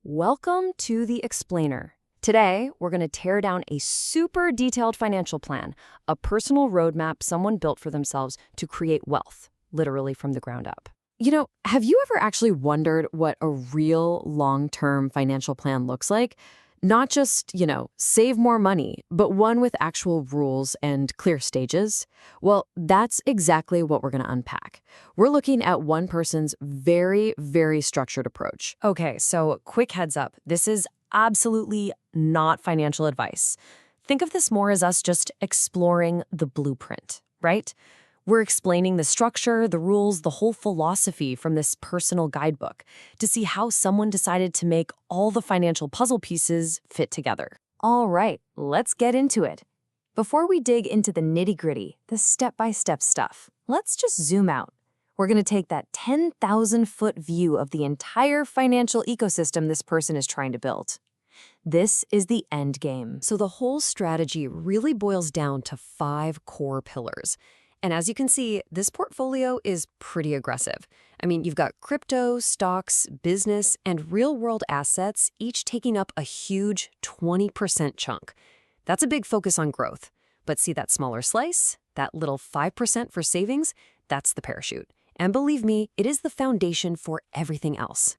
Welcome to The Explainer. Today, we're going to tear down a super detailed financial plan, a personal roadmap someone built for themselves to create wealth, literally from the ground up. Have you ever actually wondered what a real long-term financial plan looks like? Not just, save more money, but one with actual rules and clear stages? Well, that's exactly what we're going to unpack. We're looking at one person's very, very structured approach. Okay, so quick heads up. This is absolutely not financial advice. Think of this more as us just exploring the blueprint, right? We're explaining the structure, the rules, the whole philosophy from this personal guidebook to see how someone decided to make all the financial puzzle pieces fit together. All right, let's get into it. Before we dig into the nitty-gritty, the step-by-step stuff, let's just zoom out. We're going to take that 10,000-foot view of the entire financial ecosystem this person is trying to build. This is the end game. So the whole strategy really boils down to 5 core pillars. And as you can see, this portfolio is pretty aggressive. I mean, you've got crypto, stocks, business, and real-world assets, each taking up a huge 20% chunk. That's a big focus on growth. But see that smaller slice? That little 5% for savings? That's the parachute. And believe me, it is the foundation for everything else.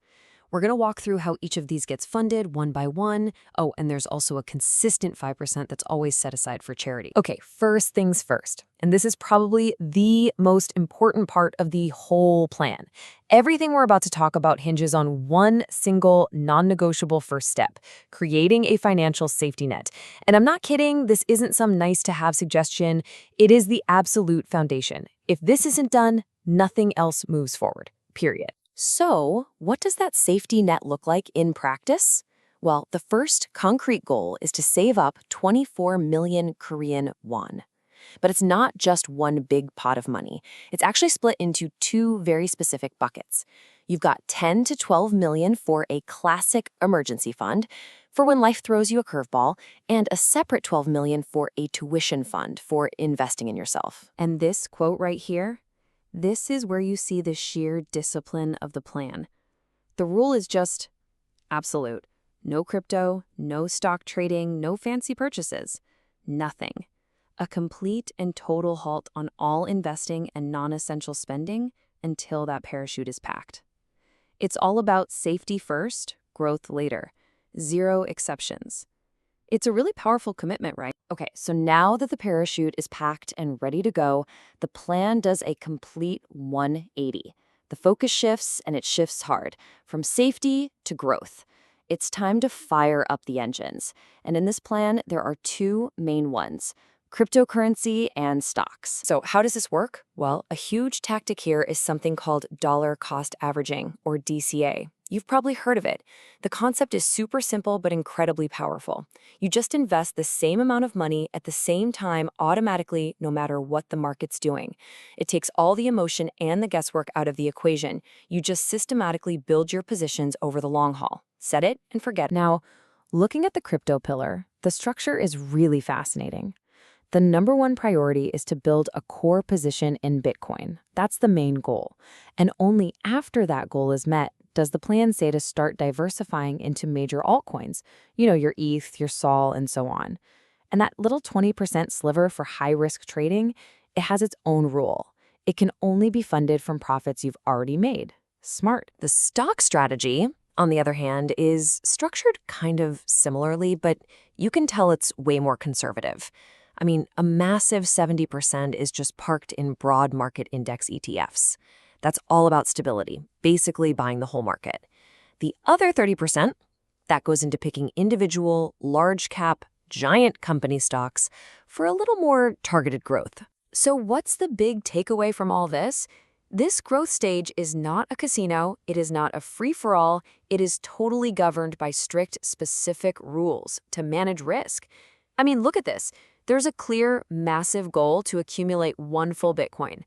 We're going to walk through how each of these gets funded one by one. Oh, and there's also a consistent 5% that's always set aside for charity. Okay, first things first. And this is probably the most important part of the whole plan. Everything we're about to talk about hinges on one single non-negotiable first step, creating a financial safety net. And I'm not kidding, this isn't some nice-to-have suggestion. It is the absolute foundation. If this isn't done, nothing else moves forward, period. So, what does that safety net look like in practice? Well, the first concrete goal is to save up 24 million Korean won. But it's not just one big pot of money. It's actually split into 2 very specific buckets. You've got 10 to 12 million for a classic emergency fund, for when life throws you a curveball, and a separate 12 million for a tuition fund for investing in yourself. And this quote right here, this is where you see the sheer discipline of the plan. The rule is just absolute. No crypto, no stock trading, no fancy purchases. Nothing. A complete and total halt on all investing and non-essential spending until that parachute is packed. It's all about safety first, growth later. 0 exceptions. It's a really powerful commitment, right? Okay, so now that the parachute is packed and ready to go, the plan does a complete 180. The focus shifts, and it shifts hard, from safety to growth. It's time to fire up the engines. And in this plan, there are 2 main ones: cryptocurrency and stocks. So how does this work? Well, a huge tactic here is something called dollar cost averaging, or DCA. You've probably heard of it. The concept is super simple but incredibly powerful. You just invest the same amount of money at the same time automatically, no matter what the market's doing. It takes all the emotion and the guesswork out of the equation. You just systematically build your positions over the long haul. Set it and forget. Now, looking at the crypto pillar, the structure is really fascinating. The number 1 priority is to build a core position in Bitcoin. That's the main goal. And only after that goal is met does the plan say to start diversifying into major altcoins, your ETH, your SOL, and so on. And that little 20% sliver for high-risk trading, it has its own rule. It can only be funded from profits you've already made. Smart. The stock strategy, on the other hand, is structured kind of similarly, but you can tell it's way more conservative. I mean, a massive 70% is just parked in broad market index ETFs. That's all about stability, basically buying the whole market. The other 30%, that goes into picking individual, large-cap, giant company stocks for a little more targeted growth. So what's the big takeaway from all this? This growth stage is not a casino, it is not a free-for-all, it is totally governed by strict, specific rules to manage risk. I mean, look at this. There's a clear, massive goal to accumulate 1 full Bitcoin.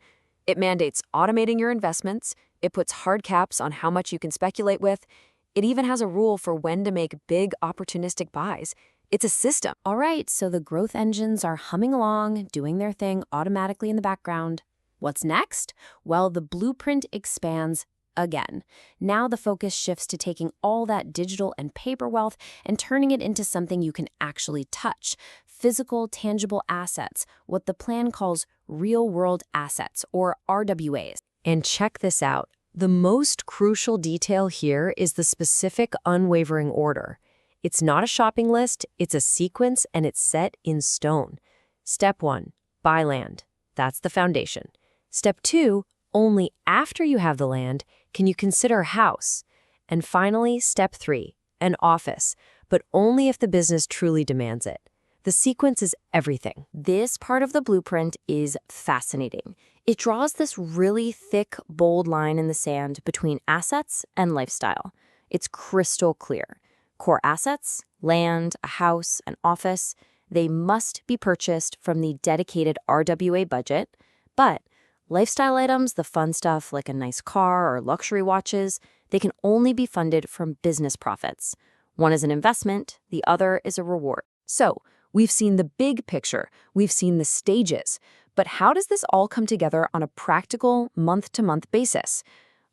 It mandates automating your investments, it puts hard caps on how much you can speculate with, it even has a rule for when to make big opportunistic buys. It's a system. All right, so the growth engines are humming along, doing their thing automatically in the background. What's next? Well, the blueprint expands again. Now the focus shifts to taking all that digital and paper wealth and turning it into something you can actually touch, physical, tangible assets, what the plan calls real-world assets, or RWAs. And check this out. The most crucial detail here is the specific unwavering order. It's not a shopping list, it's a sequence, and it's set in stone. Step 1, buy land. That's the foundation. Step 2, only after you have the land can you consider a house. And finally, step 3, an office, but only if the business truly demands it. The sequence is everything. This part of the blueprint is fascinating. It draws this really thick, bold line in the sand between assets and lifestyle. It's crystal clear. Core assets, land, a house, an office, they must be purchased from the dedicated RWA budget, but lifestyle items, the fun stuff like a nice car or luxury watches, they can only be funded from business profits. One is an investment, the other is a reward. So, we've seen the big picture, we've seen the stages, but how does this all come together on a practical, month-to-month basis?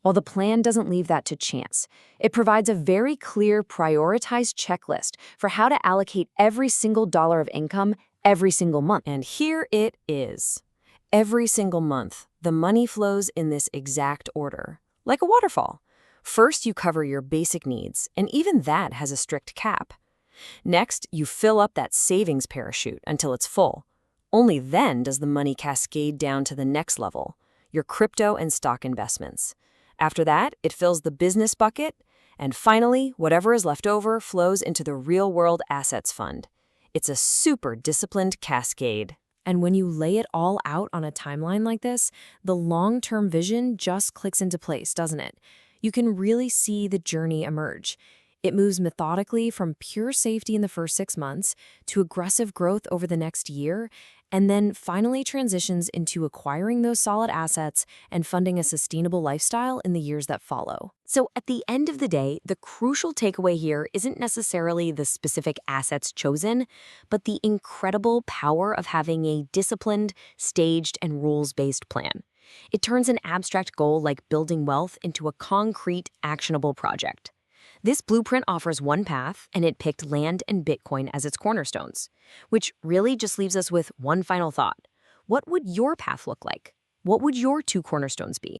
Well, the plan doesn't leave that to chance. It provides a very clear, prioritized checklist for how to allocate every single dollar of income every single month. And here it is. Every single month, the money flows in this exact order, like a waterfall. First, you cover your basic needs, and even that has a strict cap. Next, you fill up that savings parachute until it's full. Only then does the money cascade down to the next level, your crypto and stock investments. After that, it fills the business bucket, and finally, whatever is left over flows into the real-world assets fund. It's a super disciplined cascade. And when you lay it all out on a timeline like this, the long-term vision just clicks into place, doesn't it? You can really see the journey emerge. It moves methodically from pure safety in the first 6 months to aggressive growth over the next year, and then finally transitions into acquiring those solid assets and funding a sustainable lifestyle in the years that follow. So at the end of the day, the crucial takeaway here isn't necessarily the specific assets chosen, but the incredible power of having a disciplined, staged, and rules-based plan. It turns an abstract goal like building wealth into a concrete, actionable project. This blueprint offers one path, and it picked land and Bitcoin as its cornerstones, which really just leaves us with one final thought. What would your path look like? What would your 2 cornerstones be?